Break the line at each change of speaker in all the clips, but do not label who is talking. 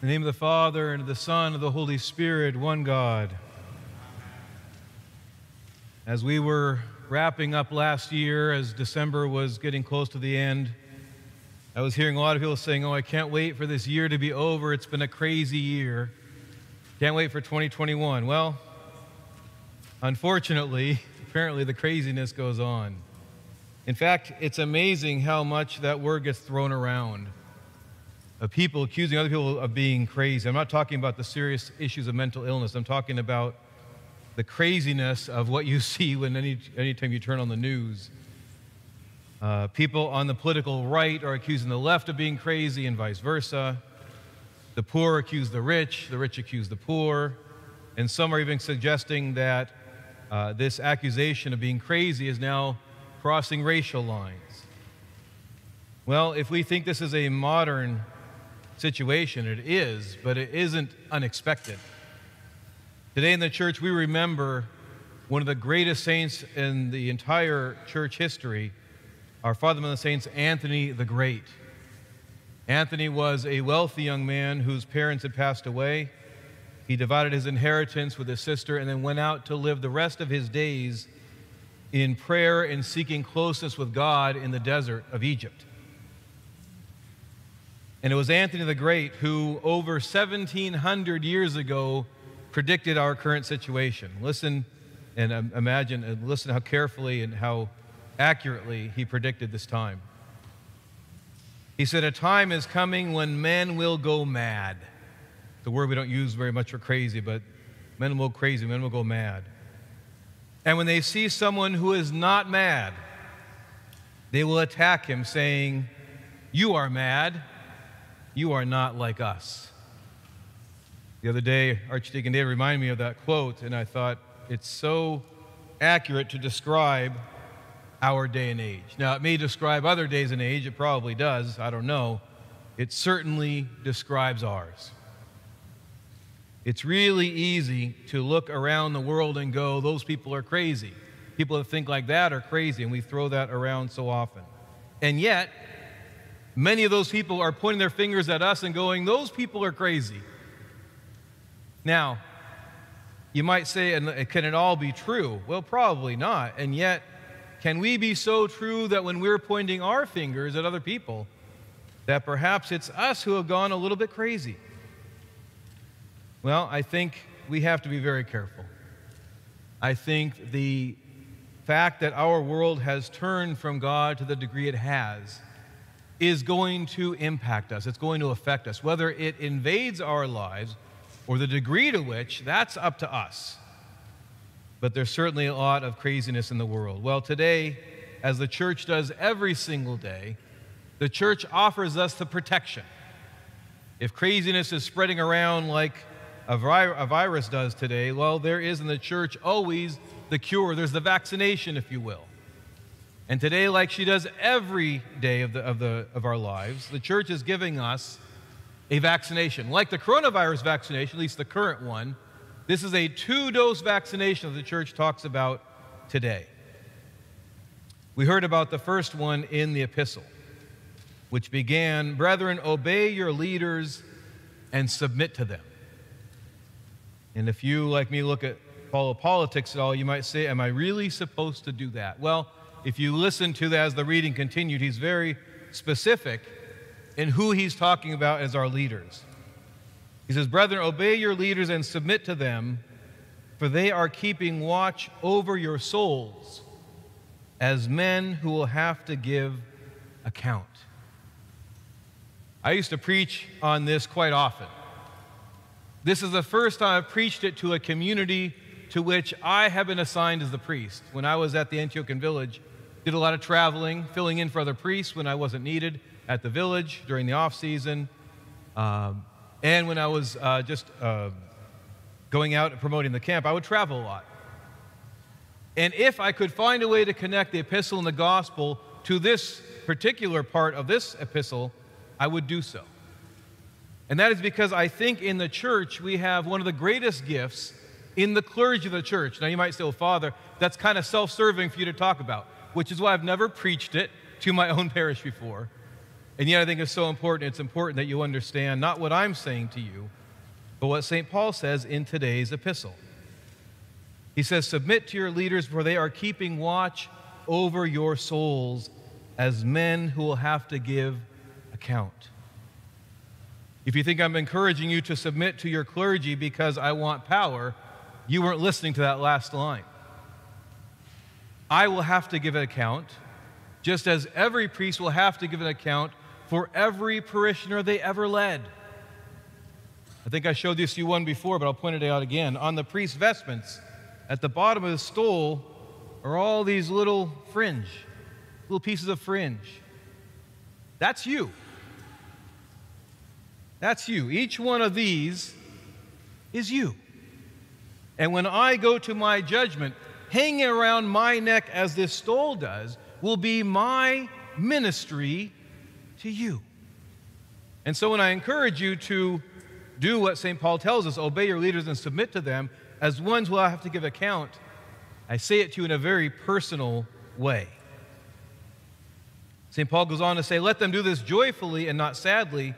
In the name of the Father, and of the Son, and of the Holy Spirit, one God. As we were wrapping up last year, as December was getting close to the end, I was hearing a lot of people saying, I can't wait for this year to be over. It's been a crazy year. Can't wait for 2021. Well, unfortunately, apparently the craziness goes on. In fact, it's amazing how much that word gets thrown around. Of people accusing other people of being crazy. I'm not talking about the serious issues of mental illness. I'm talking about the craziness of what you see when anytime you turn on the news. People on the political right are accusing the left of being crazy and vice versa. The poor accuse the rich accuse the poor, and some are even suggesting that this accusation of being crazy is now crossing racial lines. Well, if we think this is a modern situation, it is, but it isn't unexpected. Today in the church, we remember one of the greatest saints in the entire church history, our father of the saints, Anthony the Great. Anthony was a wealthy young man whose parents had passed away. He divided his inheritance with his sister and then went out to live the rest of his days in prayer and seeking closeness with God in the desert of Egypt. And it was Anthony the Great who, over 1,700 years ago, predicted our current situation. Listen and imagine and listen how carefully and how accurately he predicted this time. He said, "A time is coming when men will go mad." The word we don't use very much for crazy, but men will go crazy, men will go mad. "And when they see someone who is not mad, they will attack him, saying, 'You are mad. You are not like us.'" The other day, Archdeacon David reminded me of that quote, and I thought it's so accurate to describe our day and age. Now, it may describe other days and age. It probably does. I don't know. It certainly describes ours. It's really easy to look around the world and go, those people are crazy. People that think like that are crazy, and we throw that around so often. And yet, many of those people are pointing their fingers at us and going, those people are crazy. Now, you might say, and can it all be true? Well, probably not. And yet, can we be so true that when we're pointing our fingers at other people, that perhaps it's us who have gone a little bit crazy? Well, I think we have to be very careful. I think the fact that our world has turned from God to the degree it has is going to impact us. It's going to affect us. Whether it invades our lives or the degree to which, that's up to us. But there's certainly a lot of craziness in the world. Well, today, as the church does every single day, the church offers us the protection. If craziness is spreading around like a virus does today, well, there is in the church always the cure. There's the vaccination, if you will. And today, like she does every day of our lives, the church is giving us a vaccination. Like the coronavirus vaccination, at least the current one, this is a 2-dose vaccination that the church talks about today. We heard about the first one in the epistle, which began, "Brethren, obey your leaders and submit to them." And if you, like me, follow politics at all, you might say, am I really supposed to do that? Well, if you listen to that as the reading continued, he's very specific in who he's talking about as our leaders. He says, "Brethren, obey your leaders and submit to them, for they are keeping watch over your souls as men who will have to give account." I used to preach on this quite often. This is the first time I've preached it to a community to which I have been assigned as the priest. When I was at the Antiochian village, did a lot of traveling, filling in for other priests when I wasn't needed at the village during the off-season. And when I was going out and promoting the camp, I would travel a lot. And if I could find a way to connect the epistle and the gospel to this particular part of this epistle, I would do so. And that is because I think in the church we have one of the greatest gifts in the clergy of the church. Now you might say, well, Father, that's kind of self-serving for you to talk about, which is why I've never preached it to my own parish before. And yet I think it's so important. It's important that you understand not what I'm saying to you, but what St. Paul says in today's epistle. He says, submit to your leaders, for they are keeping watch over your souls as men who will have to give account. If you think I'm encouraging you to submit to your clergy because I want power, you weren't listening to that last line. I will have to give an account, just as every priest will have to give an account for every parishioner they ever led. I think I showed this to you one before, but I'll point it out again. On the priest's vestments, at the bottom of the stole, are all these little pieces of fringe. That's you. That's you. Each one of these is you. And when I go to my judgment, hanging around my neck as this stole does, will be my ministry to you. And so when I encourage you to do what St. Paul tells us, obey your leaders and submit to them as ones who will have to give account, I say it to you in a very personal way. St. Paul goes on to say, let them do this joyfully and not sadly,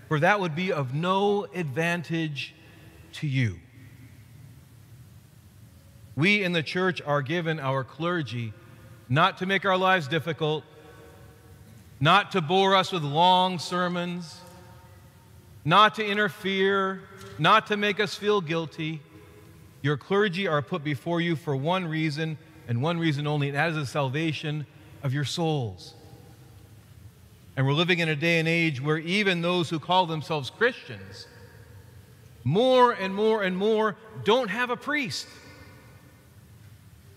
for that would be of no advantage to you. We in the church are given our clergy not to make our lives difficult, not to bore us with long sermons, not to interfere, not to make us feel guilty. Your clergy are put before you for one reason and one reason only, and that is the salvation of your souls. And we're living in a day and age where even those who call themselves Christians, more and more and more, don't have a priest.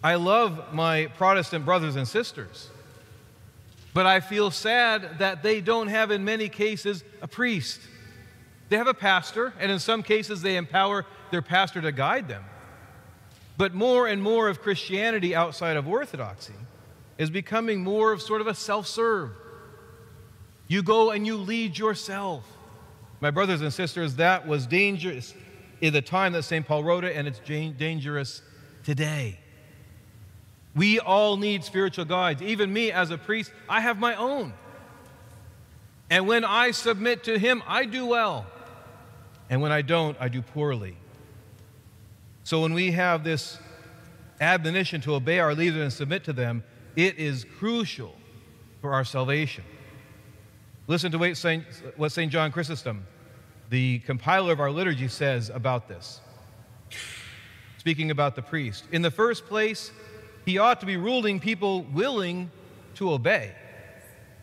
I love my Protestant brothers and sisters, but I feel sad that they don't have, in many cases, a priest. They have a pastor, and in some cases they empower their pastor to guide them. But more and more of Christianity outside of Orthodoxy is becoming more of sort of a self-serve. You go and you lead yourself. My brothers and sisters, that was dangerous in the time that St. Paul wrote it, and it's dangerous today. We all need spiritual guides. Even me as a priest, I have my own. And when I submit to him, I do well. And when I don't, I do poorly. So when we have this admonition to obey our leaders and submit to them, it is crucial for our salvation. Listen to what St. John Chrysostom, the compiler of our liturgy, says about this. Speaking about the priest. In the first place, he ought to be ruling people willing to obey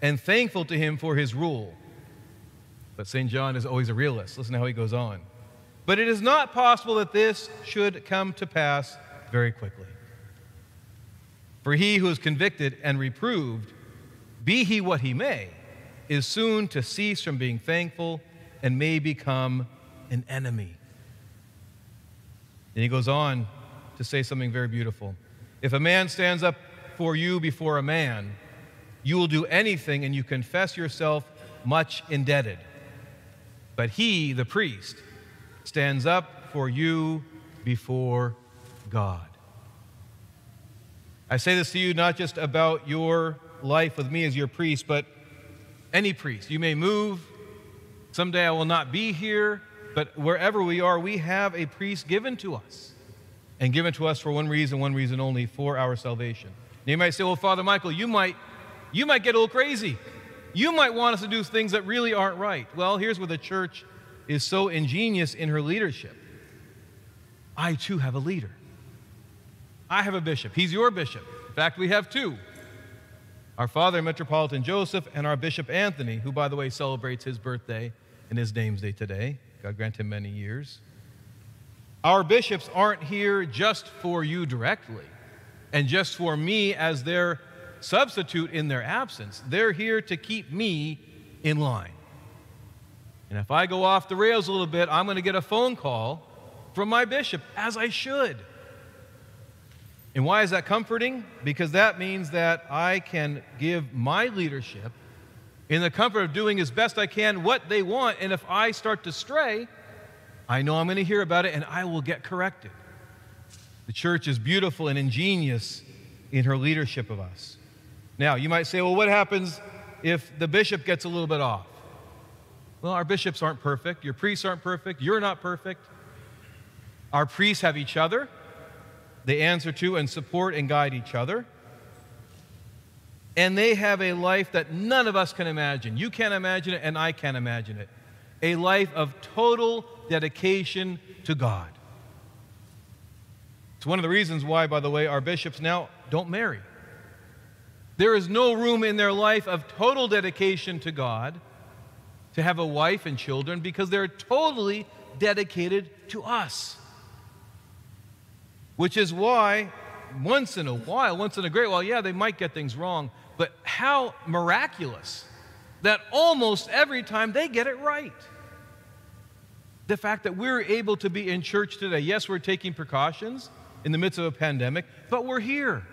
and thankful to him for his rule. But St. John is always a realist. Listen to how he goes on. But it is not possible that this should come to pass very quickly. For he who is convicted and reproved, be he what he may, is soon to cease from being thankful and may become an enemy. And he goes on to say something very beautiful. If a man stands up for you before a man, you will do anything and you confess yourself much indebted. But he, the priest, stands up for you before God. I say this to you not just about your life with me as your priest, but any priest. You may move. Someday I will not be here, but wherever we are, we have a priest given to us, and given to us for one reason only, for our salvation. And you might say, well, Father Michael, you might get a little crazy. You might want us to do things that really aren't right. Well, here's where the church is so ingenious in her leadership. I, too, have a leader. I have a bishop. He's your bishop. In fact, we have two. Our Father, Metropolitan Joseph, and our Bishop Anthony, who, by the way, celebrates his birthday and his name's day today. God grant him many years. Our bishops aren't here just for you directly and just for me as their substitute in their absence. They're here to keep me in line. And if I go off the rails a little bit, I'm going to get a phone call from my bishop, as I should. And why is that comforting? Because that means that I can give my leadership in the comfort of doing as best I can what they want. And if I start to stray, I know I'm going to hear about it and I will get corrected. The church is beautiful and ingenious in her leadership of us. Now, you might say, well, what happens if the bishop gets a little bit off? Well, our bishops aren't perfect. Your priests aren't perfect. You're not perfect. Our priests have each other. They answer to and support and guide each other. And they have a life that none of us can imagine. You can't imagine it, and I can't imagine it. A life of total dedication to God. It's one of the reasons why, by the way, our bishops now don't marry. There is no room in their life of total dedication to God to have a wife and children, because they're totally dedicated to us. Which is why, once in a great while, yeah, they might get things wrong, but how miraculous that almost every time they get it right. The fact that we're able to be in church today. Yes, we're taking precautions in the midst of a pandemic, but we're here.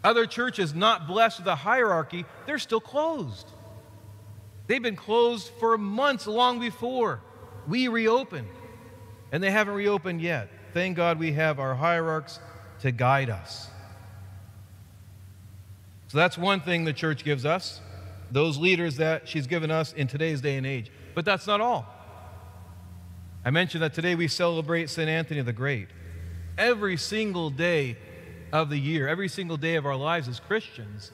Other churches not blessed with a hierarchy, they're still closed. They've been closed for months long before we reopened, and they haven't reopened yet. Thank God we have our hierarchs to guide us. So that's one thing the church gives us, those leaders that she's given us in today's day and age. But that's not all. I mentioned that today we celebrate St. Anthony the Great. Every single day of the year, every single day of our lives as Christians,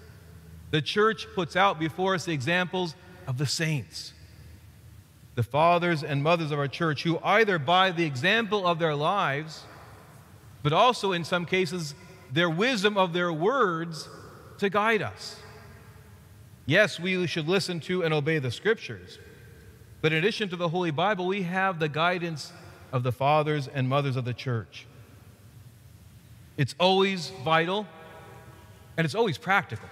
the church puts out before us the examples of the saints, the fathers and mothers of our church, who either by the example of their lives, but also in some cases their wisdom of their words, to guide us. Yes, we should listen to and obey the Scriptures, but in addition to the Holy Bible, we have the guidance of the fathers and mothers of the church. It's always vital, and it's always practical.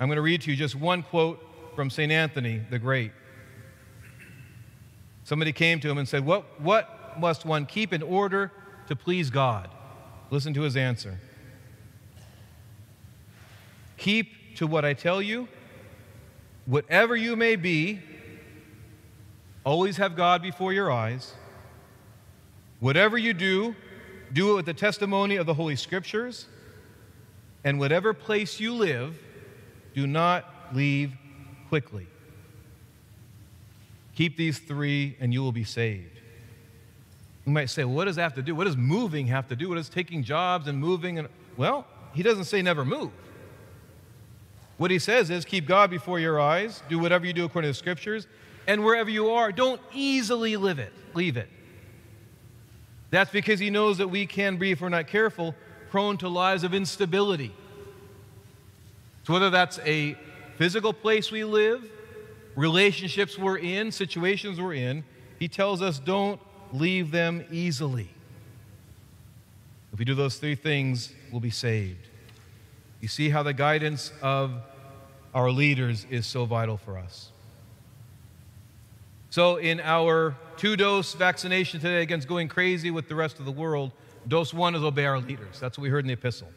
I'm going to read to you just one quote from St. Anthony the Great. Somebody came to him and said, what must one keep in order to please God? Listen to his answer. Keep to what I tell you, whatever you may be, always have God before your eyes. Whatever you do, do it with the testimony of the Holy Scriptures. And whatever place you live, do not leave quickly. Keep these three and you will be saved. You might say, well, what does that have to do? What does moving have to do? What does taking jobs and moving? Well, he doesn't say never move. What he says is keep God before your eyes, do whatever you do according to the Scriptures, and wherever you are, don't easily leave it. That's because he knows that we can be, if we're not careful, prone to lives of instability. So whether that's a physical place we live, relationships we're in, situations we're in, he tells us don't leave them easily. If we do those three things, we'll be saved. You see how the guidance of our leaders is so vital for us. So in our 2-dose vaccination today against going crazy with the rest of the world, dose 1 is obey our leaders. That's what we heard in the epistle.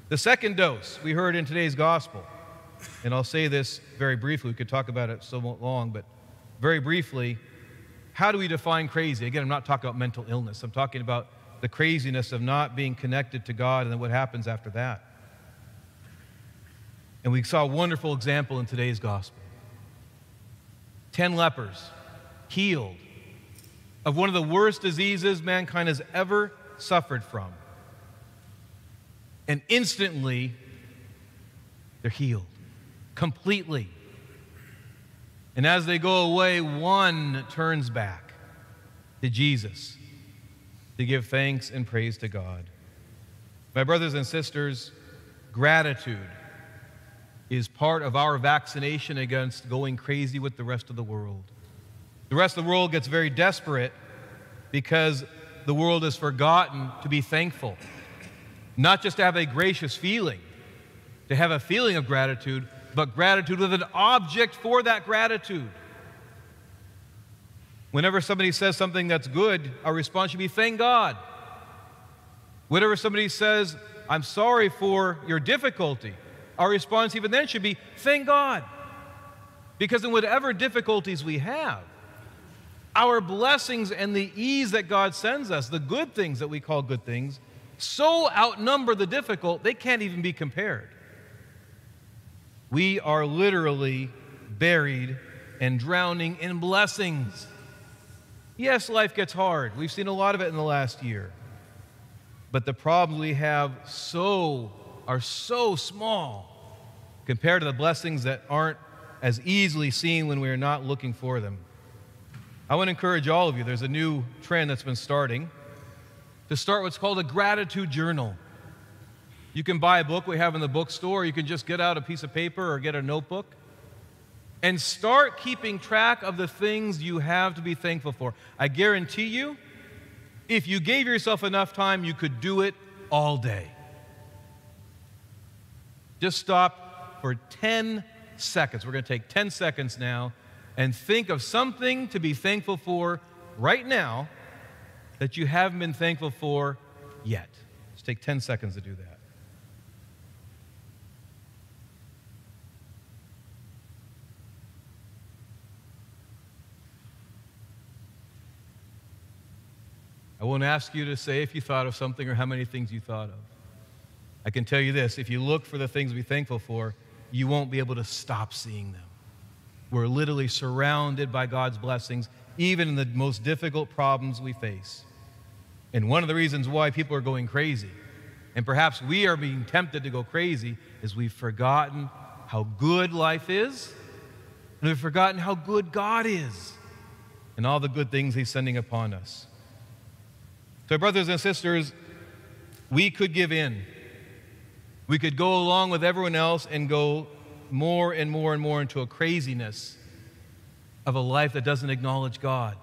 The second dose we heard in today's gospel, and I'll say this very briefly. We could talk about it so long, but very briefly, how do we define crazy? Again, I'm not talking about mental illness. I'm talking about the craziness of not being connected to God and then what happens after that. And we saw a wonderful example in today's gospel. 10 lepers healed of one of the worst diseases mankind has ever suffered from. And instantly, they're healed completely. And as they go away, one turns back to Jesus to give thanks and praise to God. My brothers and sisters, gratitude is part of our vaccination against going crazy with the rest of the world. The rest of the world gets very desperate because the world has forgotten to be thankful. Not just to have a gracious feeling, to have a feeling of gratitude, but gratitude with an object for that gratitude. Whenever somebody says something that's good, our response should be, thank God. Whenever somebody says, I'm sorry for your difficulty, our response even then should be, thank God. Because in whatever difficulties we have, our blessings and the ease that God sends us, the good things that we call good things, so outnumber the difficult, they can't even be compared. We are literally buried and drowning in blessings. Yes, life gets hard. We've seen a lot of it in the last year. But the problems we have are so small compared to the blessings that aren't as easily seen when we're not looking for them. I want to encourage all of you, there's a new trend that's been starting, to start what's called a gratitude journal. You can buy a book we have in the bookstore, or you can just get out a piece of paper or get a notebook and start keeping track of the things you have to be thankful for. I guarantee you, if you gave yourself enough time, you could do it all day. Just stop for 10 seconds. We're going to take 10 seconds now and think of something to be thankful for right now that you haven't been thankful for yet. Just take 10 seconds to do that. I won't ask you to say if you thought of something or how many things you thought of. I can tell you this, if you look for the things to be thankful for, you won't be able to stop seeing them. We're literally surrounded by God's blessings, even in the most difficult problems we face. And one of the reasons why people are going crazy, and perhaps we are being tempted to go crazy, is we've forgotten how good life is, and we've forgotten how good God is, and all the good things He's sending upon us. So, brothers and sisters, we could give in. We could go along with everyone else and go more and more and more into a craziness of a life that doesn't acknowledge God.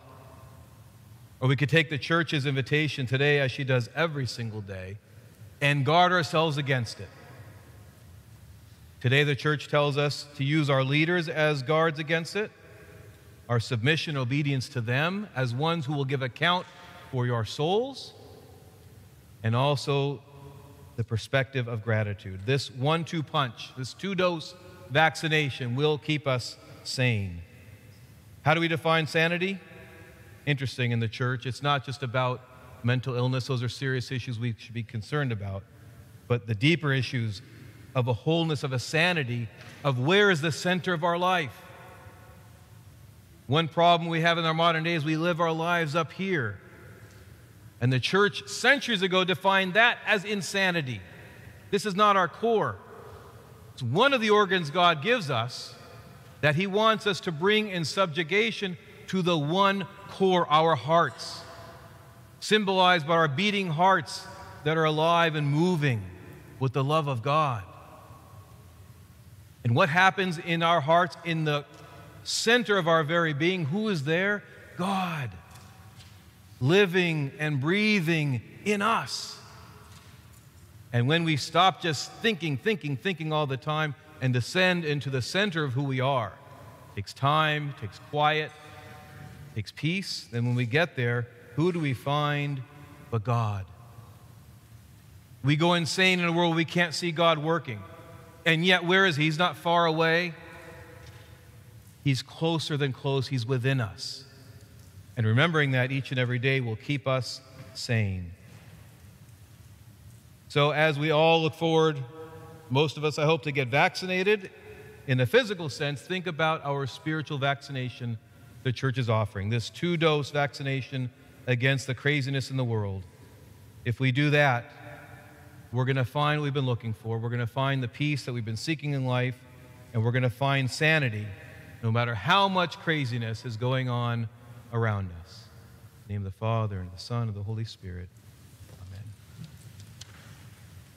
Or we could take the church's invitation today, as she does every single day, and guard ourselves against it. Today the church tells us to use our leaders as guards against it, our submission and obedience to them as ones who will give account for your souls, and also the perspective of gratitude. This 1-2 punch, this 2-dose vaccination will keep us sane. How do we define sanity? Interesting, in the church, it's not just about mental illness. Those are serious issues we should be concerned about. But the deeper issues of a wholeness, of a sanity, of where is the center of our life. One problem we have in our modern day is we live our lives up here. And the church centuries ago defined that as insanity. This is not our core. It's one of the organs God gives us that He wants us to bring in subjugation to the one core, our hearts, symbolized by our beating hearts that are alive and moving with the love of God. And what happens in our hearts, in the center of our very being? Who is there? God, living and breathing in us. And when we stop just thinking all the time and descend into the center of who we are, it takes time, it takes quiet, it takes peace. Then when we get there, who do we find but God? We go insane in a world we can't see God working. And yet, where is He? He's not far away. He's closer than close. He's within us. And remembering that each and every day will keep us sane. So as we all look forward, most of us, I hope, to get vaccinated, in the physical sense, think about our spiritual vaccination the church is offering, this 2-dose vaccination against the craziness in the world. If we do that, we're going to find what we've been looking for. We're going to find the peace that we've been seeking in life, and we're going to find sanity no matter how much craziness is going on around us. In the name of the Father, and the Son, and the Holy Spirit.